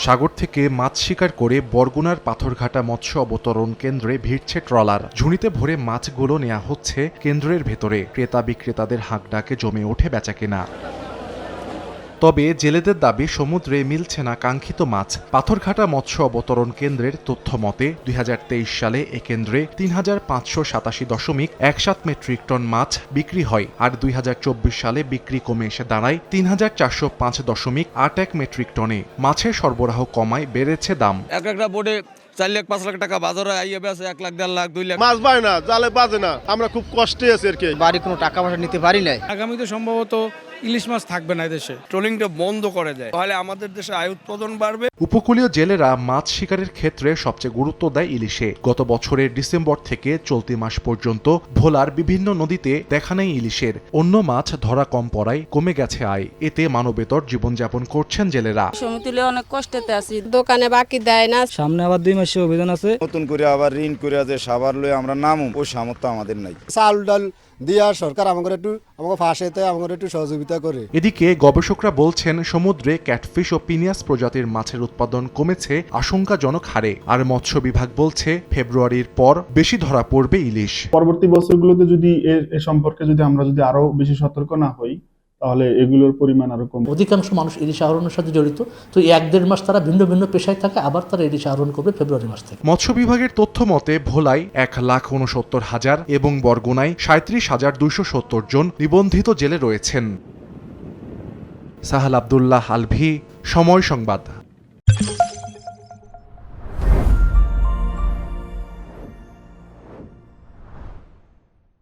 সাগর থেকে মাছ শিকার করে বরগুনার পাথরঘাটা মৎস্য অবতরণ কেন্দ্রে ভিড়ছে ট্রলার। ঝুড়িতে ভরে মাছগুলো নেওয়া হচ্ছে কেন্দ্রের ভেতরে। ক্রেতা বিক্রেতাদের হাঁকডাকে জমে ওঠে বেচাকেনা। তবে জেলেদের দাবি সমুদ্রে মিলছে না কাঙ্ক্ষিত মাছ। পাথরঘাটা মৎস্য অবতরণ কেন্দ্রের তথ্য মতে ২০২৩ সালে এ কেন্দ্রে ৩৫৮৭.17 মেট্রিক টন মাছ বিক্রি হয়, আর ২০২৪ সালে বিক্রি কমে এসে দাঁড়ায় ৩৪০৫.৮১ মেট্রিক টনে। মাছের সরবরাহ কমায় বেড়েছে দাম। একটা বোর্ডে 4 লাখ 5 লাখ টাকা বাজারে আইয়া বেছে 1 লাখ 1.5 লাখ 2 লাখ। মাছ পায় না, জালে বাজে না, আমরা খুব কষ্টে আছি আর কি। বাড়ি কোনো টাকা পয়সা নিতে পারি নাই। আগামীতে সম্ভবত ইলিশ মাছ থাকবে না দেশে। ট্রলিংটা বন্ধ করে দেয়, তাহলে আমাদের দেশে আয় উৎপাদন বাড়বে। উপকূলীয় জেলেরা মাছ শিকারের ক্ষেত্রে সবচেয়ে গুরুত্ব দেয় ইলিশে। গত বছরের ডিসেম্বর থেকে চলতি মাস পর্যন্ত ভোলার বিভিন্ন নদীতে দেখা নেই ইলিশের। অন্য মাছ ধরা কম পড়ায় কমে গেছে আয়। এতে মানবেতর জীবনযাপন করছেন জেলেরা। সমিতিলে অনেক কষ্টতে আছি, দোকানে বাকি দেয় না। সামনে আবার 2 মাসের অভিযান আছে। নতুন করে আবার ঋণ করে যে সাবার লয়ে আমরা নামু, ওই সামর্থ্য আমাদের নাই। চাল ডাল দিয়া সরকার আমাকে ফাঁসেতে আমাকে একটু সহযোগিতা করে। এদিকে গবেষকরা বলছেন সমুদ্রে ক্যাটফিশ ও পিনিয়াস প্রজাতির মাছের উৎপাদন কমেছে আশঙ্কাজনক হারে। আর মৎস্য বিভাগ বলছে ফেব্রুয়ারির পর বেশি ধরা পড়বে ইলিশ। পরবর্তী বছরগুলোতে যদি এ সম্পর্কে আমরা আরো বেশি সতর্ক না হই, তাহলে এগুলোর পরিমাণ আরো কম। অধিকাংশ মানুষ ইলিশ আহরণের সাথে জড়িত, তো 1-1.5 মাস তারা ভিন্ন ভিন্ন পেশায় থাকে, আবার তারা ইলিশ আহরণ করবে ফেব্রুয়ারি মাস থেকে। মৎস্য বিভাগের তথ্য মতে ভোলায় 1,69,000 এবং বরগুনায় 37,270 জন নিবন্ধিত জেলে রয়েছেন। সাহাল আব্দুল্লাহ আলভি, সময় সংবাদ।